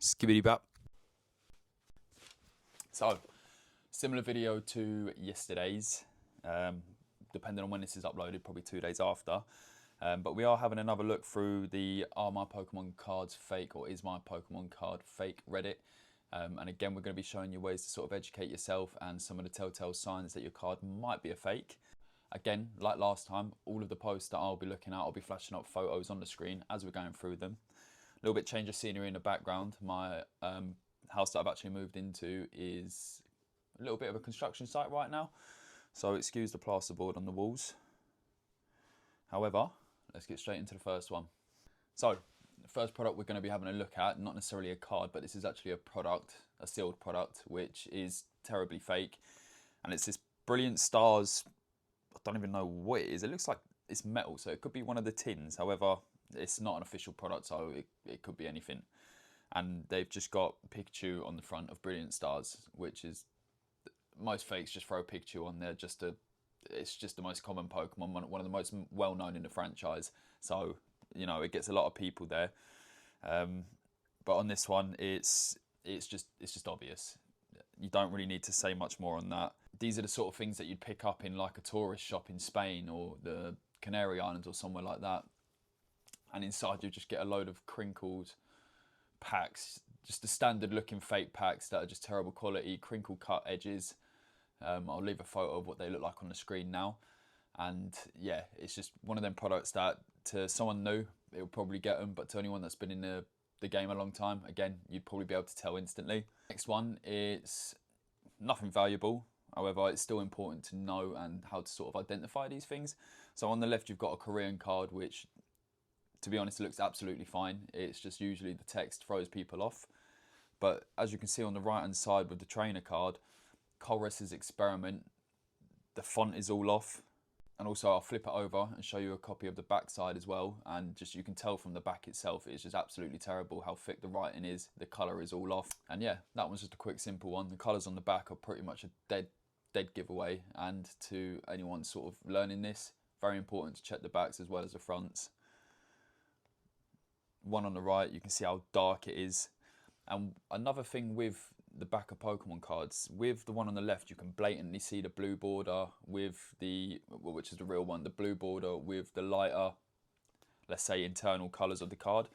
Skibbity bap. So, similar video to yesterday's, depending on when this is uploaded, probably 2 days after. But we are having another look through the Are My Pokemon Cards Fake or Is My Pokemon Card Fake Reddit. And again, we're going to be showing you ways to sort of educate yourself and some of the telltale signs that your card might be a fake. Again, like last time, all of the posts that I'll be looking at, I'll be flashing up photos on the screen as we're going through them. A little bit change of scenery in the background. My house that I've actually moved into is a little bit of a construction site right now, so excuse the plasterboard on the walls. However, let's get straight into the first one. So, the first product we're going to be having a look at, not necessarily a card, but this is actually a product, a sealed product, which is terribly fake. And it's this Brilliant Stars, I don't even know what it is. It looks like it's metal, so it could be one of the tins. However, it's not an official product, so it could be anything. And they've just got Pikachu on the front of Brilliant Stars, which is, most fakes just throw Pikachu on there it's just the most common Pokemon, one of the most well known in the franchise. So, you know, it gets a lot of people there. But on this one, it's just obvious. You don't really need to say much more on that. These are the sort of things that you'd pick up in like a tourist shop in Spain or the Canary Islands or somewhere like that. And inside you just get a load of crinkled packs, just the standard looking fake packs that are just terrible quality, crinkle cut edges. I'll leave a photo of what they look like on the screen now. And yeah, it's just one of them products that to someone new, it'll probably get them, but to anyone that's been in the game a long time, again, you'd probably be able to tell instantly. Next one is nothing valuable. However, it's still important to know and how to sort of identify these things. So on the left, you've got a Korean card, which, to be honest, it looks absolutely fine. It's just usually the text throws people off. But as you can see on the right hand side with the trainer card, Colress's Experiment, the font is all off. And also I'll flip it over and show you a copy of the back side as well. And just you can tell from the back itself, it's just absolutely terrible how thick the writing is. The colour is all off. And yeah, that one's just a quick simple one. The colours on the back are pretty much a dead giveaway. And to anyone sort of learning this, very important to check the backs as well as the fronts. One on the right, you can see how dark it is. And another thing with the back of Pokemon cards, with the one on the left, you can blatantly see the blue border with which is the real one, the blue border with the lighter, let's say, internal colours of the card.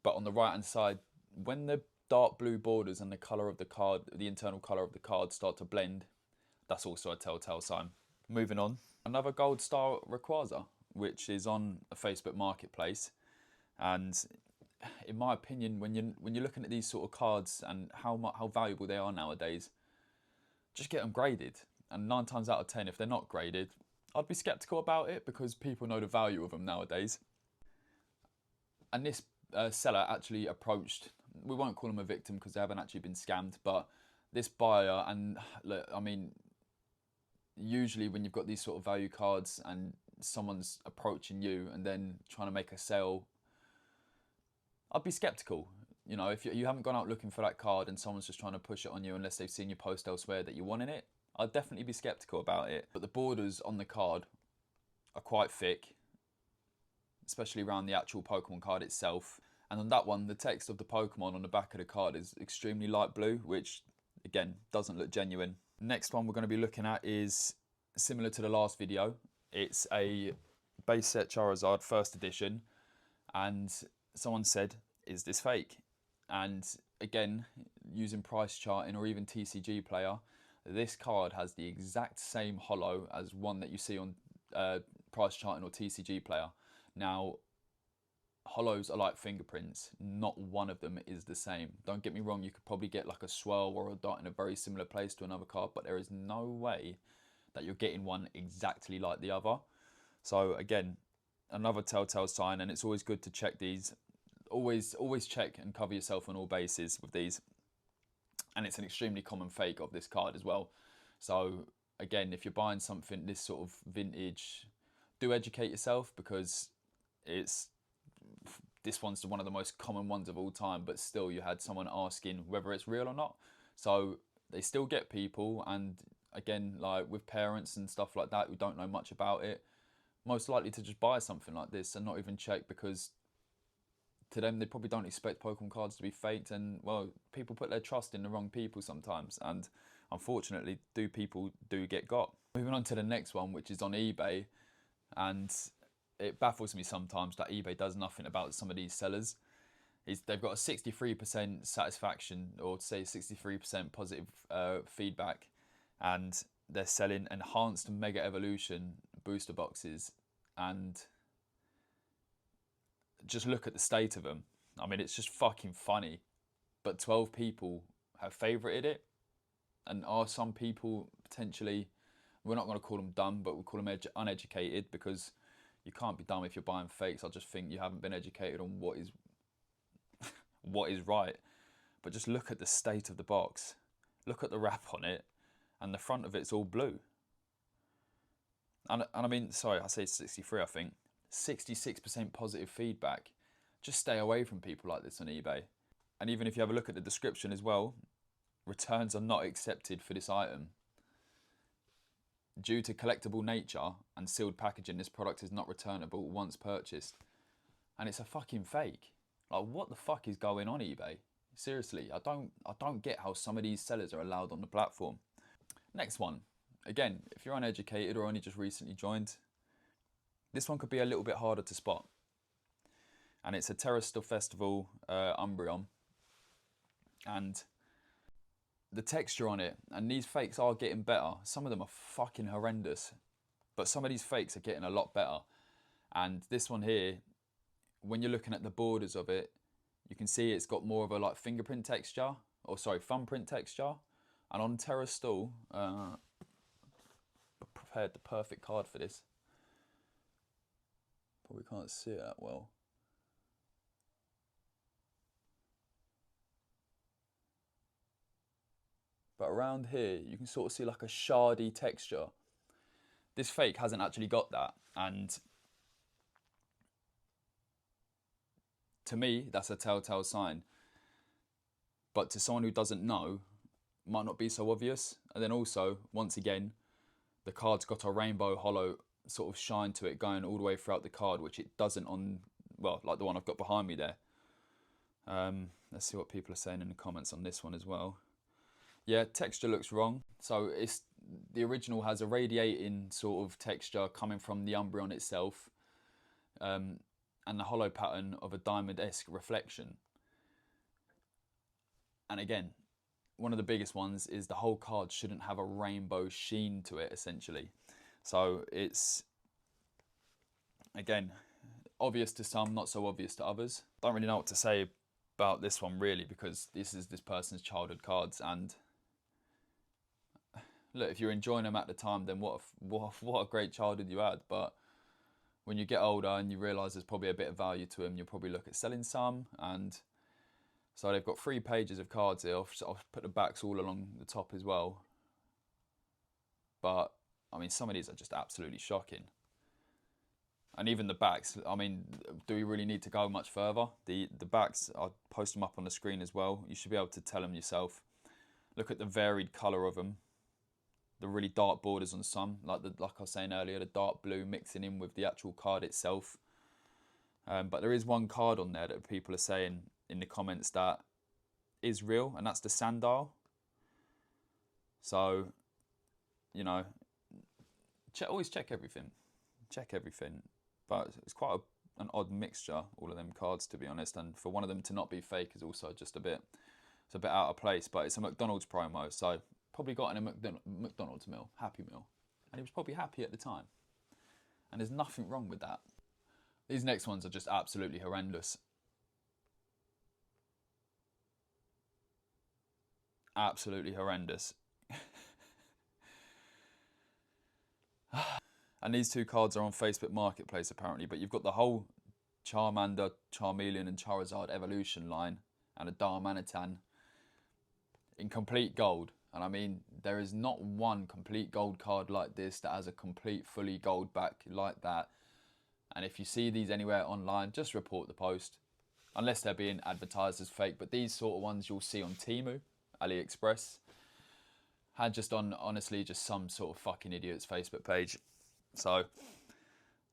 But on the right hand side, when the dark blue borders and the colour of the card, the internal colour of the card start to blend, that's also a telltale sign. Moving on, another Gold Star Rayquaza, which is on a Facebook marketplace. And in my opinion, when you're looking at these sort of cards and how valuable they are nowadays, just get them graded. And 9 times out of 10, if they're not graded, I'd be skeptical about it because people know the value of them nowadays. And this seller actually approached, we won't call them a victim because they haven't actually been scammed, but this buyer, and look, I mean, usually when you've got these sort of value cards and someone's approaching you and then trying to make a sale, I'd be skeptical. You know, if you haven't gone out looking for that card and someone's just trying to push it on you unless they've seen you post elsewhere that you wanted it, I'd definitely be skeptical about it. But the borders on the card are quite thick, especially around the actual Pokemon card itself. And on that one, the text of the Pokemon on the back of the card is extremely light blue, which, again, doesn't look genuine. Next one we're going to be looking at is similar to the last video. It's a base set Charizard first edition, and someone said, is this fake? And again, using price charting or even TCG Player, this card has the exact same holo as one that you see on price charting or TCG Player. Now, holos are like fingerprints. Not one of them is the same. Don't get me wrong, you could probably get like a swirl or a dot in a very similar place to another card, but there is no way that you're getting one exactly like the other. So again, another telltale sign, and it's always good to check these. Always check and cover yourself on all bases with these. And it's an extremely common fake of this card as well. So again, if you're buying something this sort of vintage, do educate yourself, because this one's one of the most common ones of all time, but still you had someone asking whether it's real or not. So they still get people, and again, like with parents and stuff like that who don't know much about it, most likely to just buy something like this and not even check, because to them, they probably don't expect Pokemon cards to be faked, and well, people put their trust in the wrong people sometimes, and unfortunately, people do get got. Moving on to the next one, which is on eBay, and it baffles me sometimes that eBay does nothing about some of these sellers. They've got a 63% satisfaction, or say 63% positive feedback, and they're selling enhanced Mega Evolution booster boxes, and just look at the state of them. I mean, it's just fucking funny. But 12 people have favorited it, and are some people potentially, we're not going to call them dumb, but we'll call them uneducated, because you can't be dumb if you're buying fakes. I just think you haven't been educated on what is right. But just look at the state of the box. Look at the wrap on it, and the front of it's all blue. And I mean, sorry, I say 63, I think. 66% positive feedback. Just stay away from people like this on eBay. And even if you have a look at the description as well, returns are not accepted for this item. Due to collectible nature and sealed packaging, this product is not returnable once purchased. And it's a fucking fake. Like, what the fuck is going on eBay? Seriously, I don't get how some of these sellers are allowed on the platform. Next one. Again, if you're uneducated or only just recently joined, this one could be a little bit harder to spot. And it's a Terrastal Festival Umbreon. And the texture on it, and these fakes are getting better. Some of them are fucking horrendous, but some of these fakes are getting a lot better. And this one here, when you're looking at the borders of it, you can see it's got more of a like fingerprint texture, or sorry, thumbprint texture. And on Terrastal, I prepared the perfect card for this. Probably can't see it that well. But around here, you can sort of see like a shardy texture. This fake hasn't actually got that. And to me, that's a telltale sign. But to someone who doesn't know, might not be so obvious. And then also, once again, the card's got a rainbow hollow sort of shine to it going all the way throughout the card, which it doesn't on, well, like the one I've got behind me there. Let's see what people are saying in the comments on this one as well. Yeah, texture looks wrong. So the original has a radiating sort of texture coming from the Umbreon itself, and the hollow pattern of a diamond-esque reflection. And again, one of the biggest ones is the whole card shouldn't have a rainbow sheen to it, essentially. So it's, again, obvious to some, not so obvious to others. Don't really know what to say about this one, really, because this is this person's childhood cards. And look, if you're enjoying them at the time, then what a great childhood you had. But when you get older and you realise there's probably a bit of value to them, you'll probably look at selling some. And so they've got 3 pages of cards here. I'll put the backs all along the top as well. But I mean, some of these are just absolutely shocking. And even the backs, I mean, do we really need to go much further? The backs, I'll post them up on the screen as well. You should be able to tell them yourself. Look at the varied colour of them. The really dark borders on some, like I was saying earlier, the dark blue mixing in with the actual card itself. But there is one card on there that people are saying in the comments that is real, and that's the Sandile. So, you know, always check everything. Check everything. But it's quite an odd mixture, all of them cards, to be honest. And for one of them to not be fake is also just it's a bit out of place. But it's a McDonald's promo, so probably got in a McDonald's meal, Happy Meal. And he was probably happy at the time. And there's nothing wrong with that. These next ones are just absolutely horrendous. Absolutely horrendous. And these 2 cards are on Facebook Marketplace apparently, but you've got the whole Charmander, Charmeleon and Charizard evolution line and a Darmanitan in complete gold. And I mean, there is not one complete gold card like this that has a complete fully gold back like that. And if you see these anywhere online, just report the post, unless they're being advertised as fake. But these sort of ones you'll see on Temu, AliExpress, had just on, honestly, just some sort of fucking idiot's Facebook page. So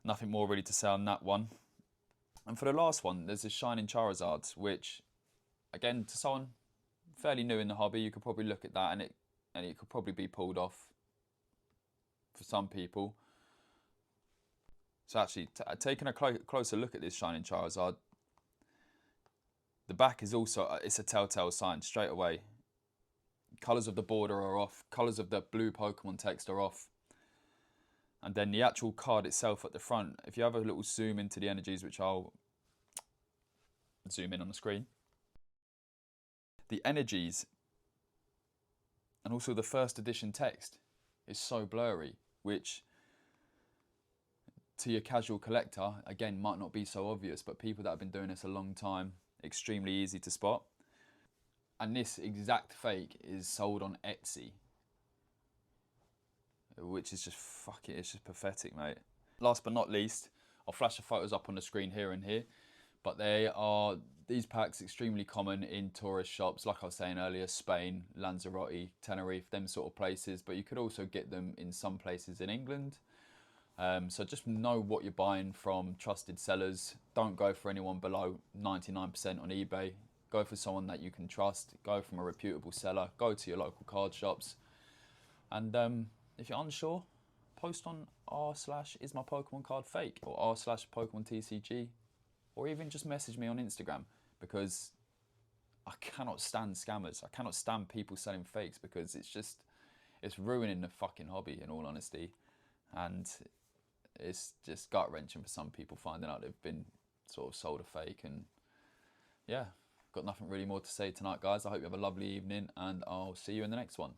nothing more really to say on that one. And for the last one, there's this Shining Charizard, which, again, to someone fairly new in the hobby, you could probably look at that and it could probably be pulled off for some people. So actually, taking a closer look at this Shining Charizard, the back is also, it's a telltale sign straight away. Colours of the border are off, colours of the blue Pokemon text are off. And then the actual card itself at the front, if you have a little zoom into the energies, which I'll zoom in on the screen, the energies and also the first edition text is so blurry, which to your casual collector, again, might not be so obvious, but people that have been doing this a long time, extremely easy to spot. And this exact fake is sold on Etsy, which is just it's just pathetic, mate. Last but not least, I'll flash the photos up on the screen here and here, but these packs extremely common in tourist shops, like I was saying earlier, Spain, Lanzarote, Tenerife, them sort of places, but you could also get them in some places in England. So just know what you're buying from trusted sellers. Don't go for anyone below 99% on eBay. Go for someone that you can trust. Go from a reputable seller. Go to your local card shops. And if you're unsure, post on r/ismypokemoncardfake or r/PokemonTCG, or even just message me on Instagram, because I cannot stand scammers. I cannot stand people selling fakes, because it's ruining the fucking hobby, in all honesty. And it's just gut-wrenching for some people finding out they've been sort of sold a fake. And yeah, got nothing really more to say tonight, guys. I hope you have a lovely evening, and I'll see you in the next one.